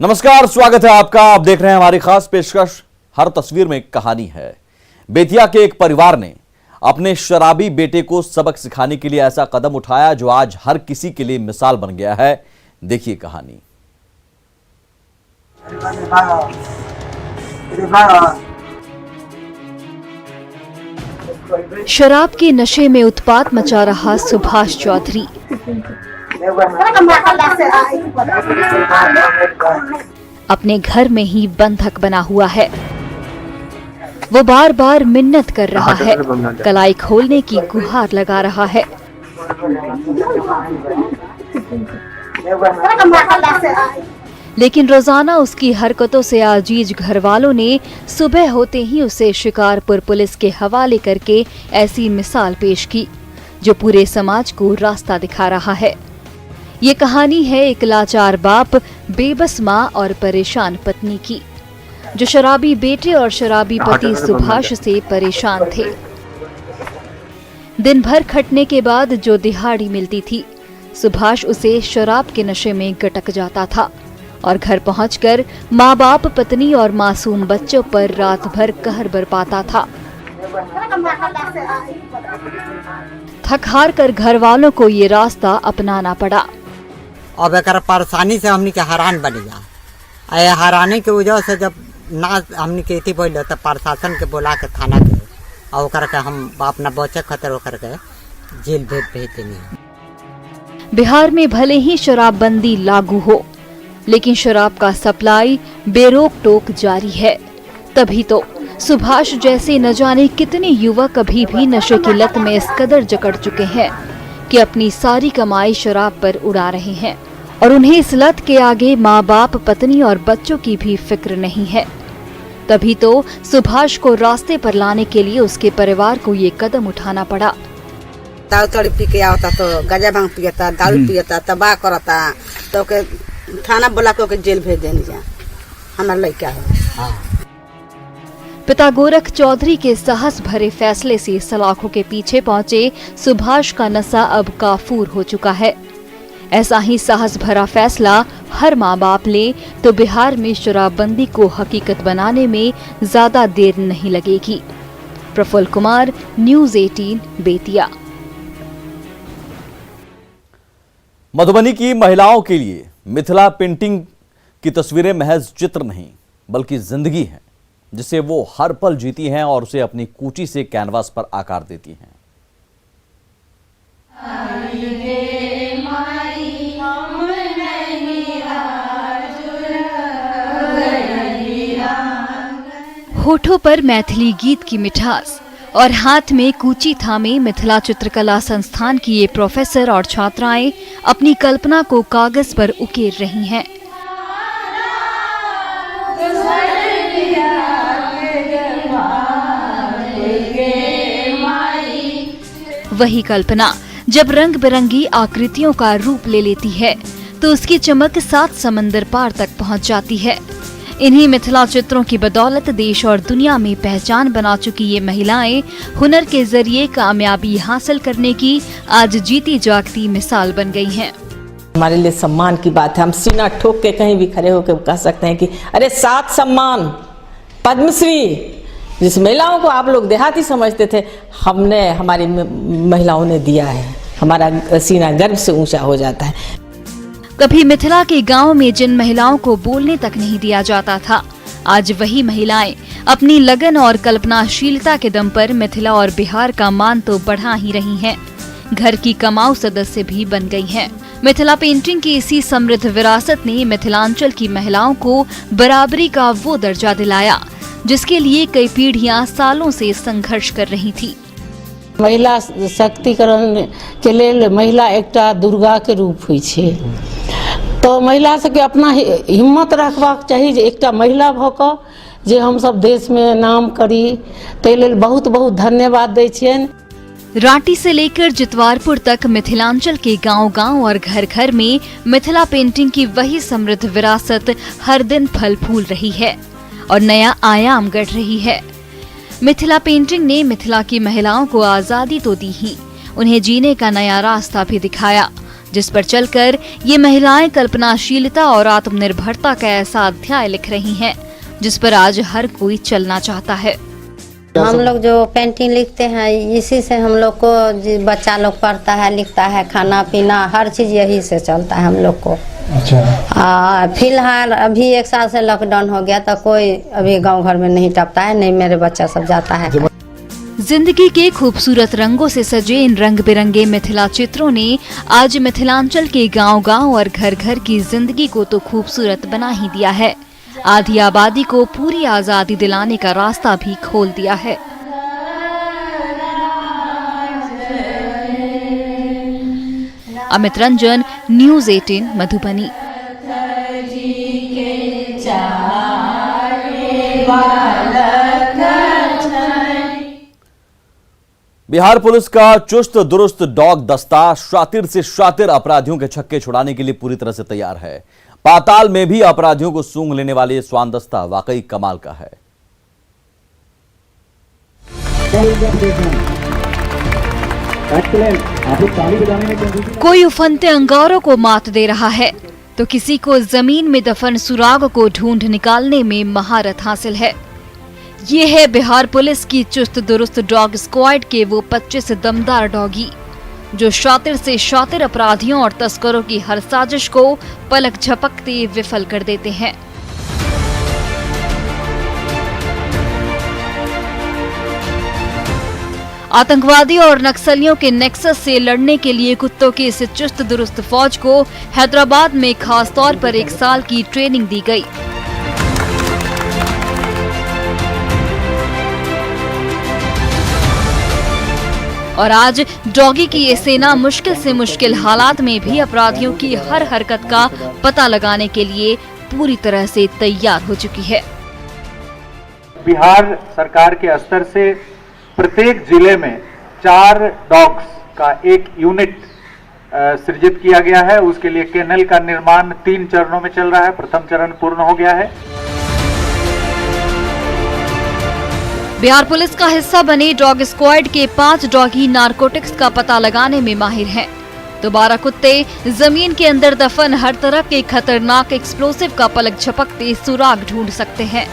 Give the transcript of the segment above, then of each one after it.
नमस्कार, स्वागत है आपका। आप देख रहे हैं हमारी खास पेशकश हर तस्वीर में एक कहानी है। बेतिया के एक परिवार ने अपने शराबी बेटे को सबक सिखाने के लिए ऐसा कदम उठाया जो आज हर किसी के लिए मिसाल बन गया है। देखिए कहानी। शराब के नशे में उत्पात मचा रहा सुभाष चौधरी अपने घर में ही बंधक बना हुआ है। वो बार बार मिन्नत कर रहा है, कलाई खोलने की गुहार लगा रहा है। लेकिन रोजाना उसकी हरकतों से आजीज घर वालों ने सुबह होते ही उसे शिकारपुर पुलिस के हवाले करके ऐसी मिसाल पेश की जो पूरे समाज को रास्ता दिखा रहा है। ये कहानी है एक लाचार बाप, बेबस माँ और परेशान पत्नी की, जो शराबी बेटे और शराबी पति सुभाष से परेशान थे। दिन भर खटने के बाद जो दिहाड़ी मिलती थी, सुभाष उसे शराब के नशे में गटक जाता था और घर पहुंचकर माँ बाप, पत्नी और मासूम बच्चों पर रात भर कहर बरपाता था। थक हार कर घर वालों को ये रास्ता अपनाना पड़ा। अब एक परेशानी से हमनी के हैरान बन गया। हैरानी के वजह से जब ना हमनी के इतनी बोल तब प्रशासन के बोला के थाना के और के हम अपना बच्चे खतर होकर के जेल भेजते नहीं। बिहार में भले ही शराबबंदी लागू हो, लेकिन शराब का सप्लाई बेरोक टोक जारी है। तभी तो सुभाष जैसे न जाने कितने युवक अभी भी नशे की लत में इस कदर जकड़ चुके हैं कि अपनी सारी कमाई शराब पर उड़ा रहे हैं और उन्हें इस लत के आगे माँ बाप, पत्नी और बच्चों की भी फिक्र नहीं है। तभी तो सुभाष को रास्ते पर लाने के लिए उसके परिवार को ये कदम उठाना पड़ा। दारू पी के आता तो गजा भांग पियता, दारू पियता, तबाह करता, तो के थाना बुला के जेल भेज देनी जा हमारा लड़का है। पिता गोरख चौधरी के साहस भरे फैसले से सलाखों के पीछे पहुंचे सुभाष का नशा अब काफूर हो चुका है। ऐसा ही साहस भरा फैसला हर माँ बाप ले तो बिहार में शराबबंदी को हकीकत बनाने में ज्यादा देर नहीं लगेगी। प्रफुल्ल कुमार, न्यूज़ 18, बेतिया। मधुबनी की महिलाओं के लिए मिथिला पेंटिंग की तस्वीरें महज चित्र नहीं बल्कि जिंदगी है, जिसे वो हर पल जीती हैं और उसे अपनी कूची से कैनवास पर आकार देती हैं। होठों पर मैथिली गीत की मिठास और हाथ में कूची थामे मिथिला चित्रकला संस्थान की ये प्रोफेसर और छात्राएं अपनी कल्पना को कागज पर उकेर रही हैं। वही कल्पना जब रंग बिरंगी आकृतियों का रूप ले लेती है तो उसकी चमक 7 समंदर पार तक पहुंच जाती है। इन्हीं मिथिला चित्रों की बदौलत देश और दुनिया में पहचान बना चुकी ये महिलाएं हुनर के जरिए कामयाबी हासिल करने की आज जीती जागती मिसाल बन गई हैं। हमारे लिए सम्मान की बात है। हम सीना ठोक के कहीं भी खड़े होकर कह सकते हैं कि अरे 7 सम्मान, पद्मश्री, जिस महिलाओं को आप लोग देहाती समझते थे, हमने, हमारी महिलाओं ने दिया है। हमारा सीना गर्व से ऊंचा हो जाता है। कभी मिथिला के गांव में जिन महिलाओं को बोलने तक नहीं दिया जाता था, आज वही महिलाएं अपनी लगन और कल्पनाशीलता के दम पर मिथिला और बिहार का मान तो बढ़ा ही रही हैं, घर की कमाऊ सदस्य भी बन गई हैं। मिथिला पेंटिंग की इसी समृद्ध विरासत ने मिथिलांचल की महिलाओं को बराबरी का वो दर्जा दिलाया जिसके लिए कई पीढ़ियां सालों से संघर्ष कर रही थी। महिला शक्तिकरण के लिए महिला एकटा दुर्गा के रूप हुई छे, तो महिला सबके अपना हिम्मत रखबाक चाहिए जे एकटा महिला भऽ कऽ जे हम सब देश में नाम करी, ताहि लेल बहुत बहुत धन्यवाद दै छियनि। रांटी से लेकर जितवारपुर तक मिथिलांचल के गांव-गांव और घर-घर में मिथिला पेंटिंग की वही समृद्ध विरासत हर दिन फल फूल रही है और नया आयाम गढ़ रही है। मिथिला पेंटिंग ने मिथिला की महिलाओं को आजादी तो दी ही, उन्हें जीने का नया रास्ता भी दिखाया जिस पर चलकर ये महिलाएं कल्पनाशीलता और आत्मनिर्भरता का ऐसा अध्याय लिख रही हैं, जिस पर आज हर कोई चलना चाहता है। हम लोग जो पेंटिंग लिखते हैं इसी से हम लोग को बच्चा लोग पढ़ता है, लिखता है, खाना पीना हर चीज यही से चलता है हम लोग को। अच्छा। फिलहाल अभी 1 साल से लॉकडाउन हो गया तो कोई अभी गांव घर में नहीं टपता है, नहीं मेरे बच्चा सब जाता है। जिंदगी के खूबसूरत रंगों से सजे इन रंग बिरंगे मिथिला चित्रों ने आज मिथिलांचल के गांव-गांव और घर घर की जिंदगी को तो खूबसूरत बना ही दिया है, आधी आबादी को पूरी आजादी दिलाने का रास्ता भी खोल दिया है। अमित रंजन, न्यूज़ 18 मधुबनी। बिहार पुलिस का चुस्त दुरुस्त डॉग दस्ता शातिर से शातिर अपराधियों के छक्के छुड़ाने के लिए पूरी तरह से तैयार है। पाताल में भी अपराधियों को सूंघ लेने वाले ये स्वान दस्ता वाकई कमाल का है। कोई उफनते अंगारों को मात दे रहा है तो किसी को जमीन में दफन सुराग को ढूंढ निकालने में महारत हासिल है। ये है बिहार पुलिस की चुस्त दुरुस्त डॉग स्क्वाड के वो 25 दमदार डॉगी, जो शातिर से शातिर अपराधियों और तस्करों की हर साजिश को पलक झपकते विफल कर देते हैं। आतंकवादी और नक्सलियों के नेक्सस से लड़ने के लिए कुत्तों की इस चुस्त दुरुस्त फौज को हैदराबाद में खास तौर पर 1 साल की ट्रेनिंग दी गई। और आज डॉगी की ये सेना मुश्किल से मुश्किल हालात में भी अपराधियों की हर हरकत का पता लगाने के लिए पूरी तरह से तैयार हो चुकी है। बिहार सरकार के स्तर से प्रत्येक जिले में 4 डॉग्स का एक यूनिट सृजित किया गया है। उसके लिए केनल का निर्माण 3 चरणों में चल रहा है। प्रथम चरण पूर्ण हो गया है। बिहार पुलिस का हिस्सा बने डॉग स्क्वाड के 5 डॉगी नारकोटिक्स का पता लगाने में माहिर हैं। तो 12 कुत्ते जमीन के अंदर दफन हर तरह के खतरनाक एक्सप्लोसिव का पलक झपकते सुराग ढूंढ सकते हैं।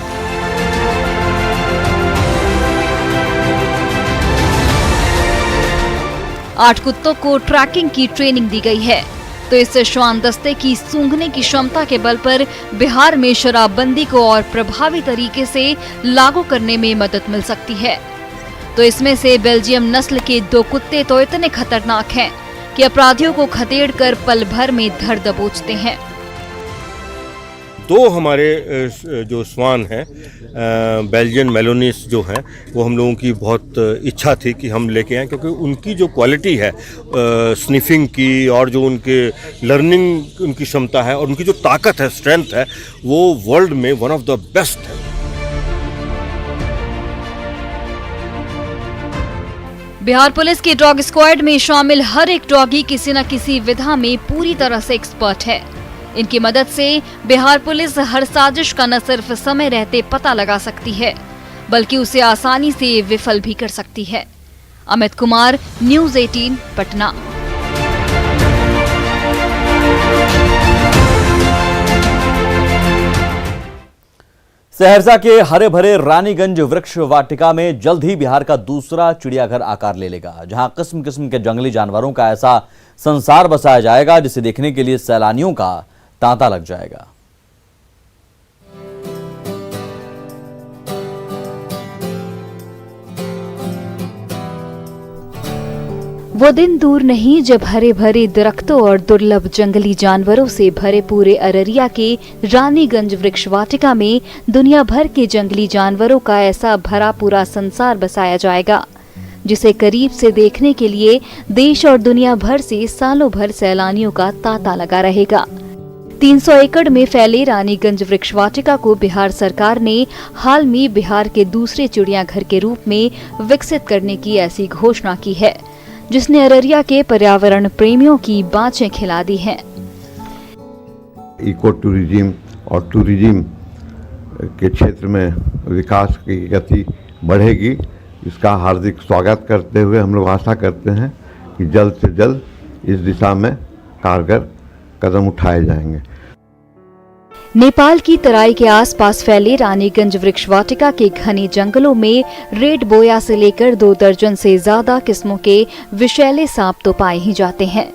आठ कुत्तों को ट्रैकिंग की ट्रेनिंग दी गई है। तो इस श्वान दस्ते की सूंघने की क्षमता के बल पर बिहार में शराबबंदी को और प्रभावी तरीके से लागू करने में मदद मिल सकती है। तो इसमें से बेल्जियम नस्ल के 2 कुत्ते तो इतने खतरनाक हैं कि अपराधियों को खदेड़कर पल भर में धर दबोचते हैं। 2 हमारे जो स्वान हैं बेल्जियन मेलोनिस जो हैं वो हम लोगों की बहुत इच्छा थी कि हम लेके आएँ, क्योंकि उनकी जो क्वालिटी है स्निफिंग की और जो उनके लर्निंग उनकी क्षमता है और उनकी जो ताकत है, स्ट्रेंथ है, वो वर्ल्ड में वन ऑफ द बेस्ट है। बिहार पुलिस के डॉग स्क्वाड में शामिल हर एक डॉगी किसी न किसी विधा में पूरी तरह से एक्सपर्ट है। इनकी मदद से बिहार पुलिस हर साजिश का न सिर्फ समय रहते पता लगा सकती है, बल्कि उसे आसानी से विफल भी कर सकती है। अमित कुमार, न्यूज़ 18 पटना। सहरसा के हरे भरे रानीगंज वृक्ष वाटिका में जल्द ही बिहार का दूसरा चिड़ियाघर आकार ले लेगा, जहां किस्म किस्म के जंगली जानवरों का ऐसा संसार बसाया जाएगा जिसे देखने के लिए सैलानियों का तांता लग जाएगा। वो दिन दूर नहीं जब हरे भरे दरख्तों और दुर्लभ जंगली जानवरों से भरे पूरे अररिया के रानीगंज वृक्ष वाटिका में दुनिया भर के जंगली जानवरों का ऐसा भरा पूरा संसार बसाया जाएगा, जिसे करीब से देखने के लिए देश और दुनिया भर से सालों भर सैलानियों का तांता लगा रहेगा। 300 एकड़ में फैले रानीगंज वृक्ष वाटिका को बिहार सरकार ने हाल में बिहार के दूसरे चिड़ियाघर के रूप में विकसित करने की ऐसी घोषणा की है, जिसने अररिया के पर्यावरण प्रेमियों की बाँचें खिला दी हैं। इको टूरिज्म और टूरिज्म के क्षेत्र में विकास की गति बढ़ेगी। इसका हार्दिक स्वागत करते हुए हम लोग आशा करते हैं कि जल्द से जल्द इस दिशा में कारगर कदम उठाए जाएंगे। नेपाल की तराई के आसपास फैले रानीगंज वृक्ष वाटिका के घने जंगलों में रेड बोया से लेकर 2 दर्जन से ज्यादा किस्मों के विषैले सांप तो पाए ही जाते हैं।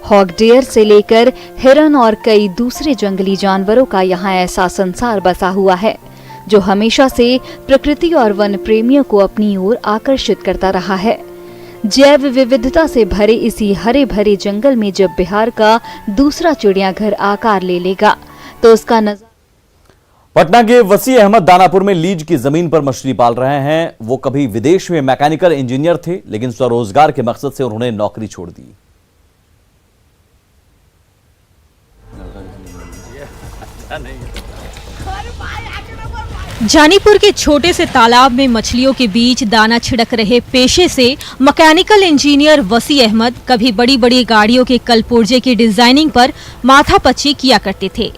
हॉग डियर से लेकर हिरन और कई दूसरे जंगली जानवरों का यहाँ ऐसा संसार बसा हुआ है जो हमेशा से प्रकृति और वन प्रेमियों को अपनी ओर आकर्षित करता रहा है। जैव विविधता से भरे इसी हरे भरे जंगल में जब बिहार का दूसरा चिड़ियाघर आकार ले लेगा तो उसका नजारा। पटना के वसी अहमद दानापुर में लीज की जमीन पर मछली पाल रहे हैं। वो कभी विदेश में मैकेनिकल इंजीनियर थे, लेकिन स्वरोजगार के मकसद से उन्होंने नौकरी छोड़ दी। जानीपुर के छोटे से तालाब में मछलियों के बीच दाना छिड़क रहे पेशे से मैकेनिकल इंजीनियर वसी अहमद कभी बड़ी बड़ी गाड़ियों के कलपुर्जे की डिजाइनिंग पर माथापच्ची किया करते थे।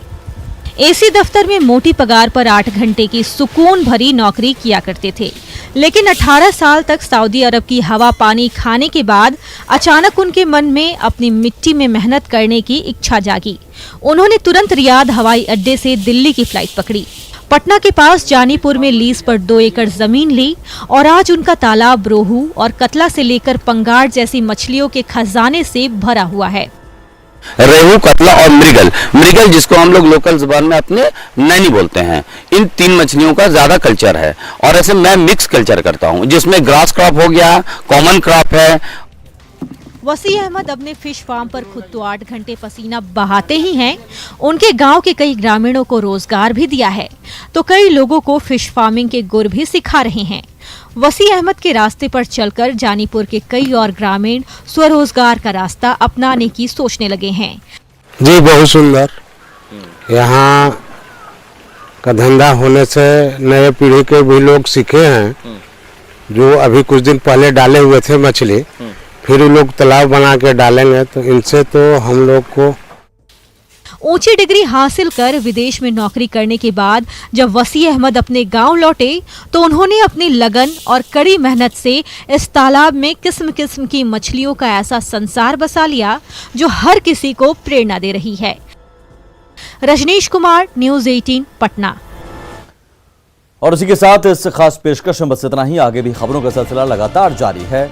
एसी दफ्तर में मोटी पगार पर 8 घंटे की सुकून भरी नौकरी किया करते थे, लेकिन 18 साल तक सऊदी अरब की हवा पानी खाने के बाद अचानक उनके मन में अपनी मिट्टी में मेहनत करने की इच्छा जागी। उन्होंने तुरंत रियाद हवाई अड्डे से दिल्ली की फ्लाइट पकड़ी। पटना के पास जानीपुर में लीज पर 2 एकड़ जमीन ली और आज उनका तालाब रोहू और कतला से लेकर पंगाड़ जैसी मछलियों के खजाने से भरा हुआ है। रेहू, कतला और मृगल जिसको हम लोग लोकल जुबान में अपने नैनी बोलते हैं, इन 3 मछलियों का ज्यादा कल्चर है। और ऐसे मैं मिक्स कल्चर करता हूँ जिसमें ग्रास क्रॉप हो गया, कॉमन क्रॉप है। वसी अहमद अपने फिश फार्म पर खुद तो 8 घंटे पसीना बहाते ही हैं, उनके गांव के कई ग्रामीणों को रोजगार भी दिया है, तो कई लोगों को फिश फार्मिंग के गुर भी सिखा रहे हैं। वसी अहमद के रास्ते पर चलकर जानीपुर के कई और ग्रामीण स्वरोजगार का रास्ता अपनाने की सोचने लगे हैं। जी बहुत सुंदर, यहाँ का धंधा होने से नए पीढ़ी के भी लोग सीखे हैं, जो अभी कुछ दिन पहले डाले हुए थे मछली, फिर वो लोग तालाब बना के डालेंगे, तो इनसे तो हम लोग को। ऊंची डिग्री हासिल कर विदेश में नौकरी करने के बाद जब वसी अहमद अपने गांव लौटे तो उन्होंने अपनी लगन और कड़ी मेहनत से इस तालाब में किस्म किस्म की मछलियों का ऐसा संसार बसा लिया जो हर किसी को प्रेरणा दे रही है। रजनीश कुमार, न्यूज़ 18, पटना। और इसी के साथ इस खास पेशकश में बस इतना ही। आगे भी खबरों का सिलसिला लगातार जारी है।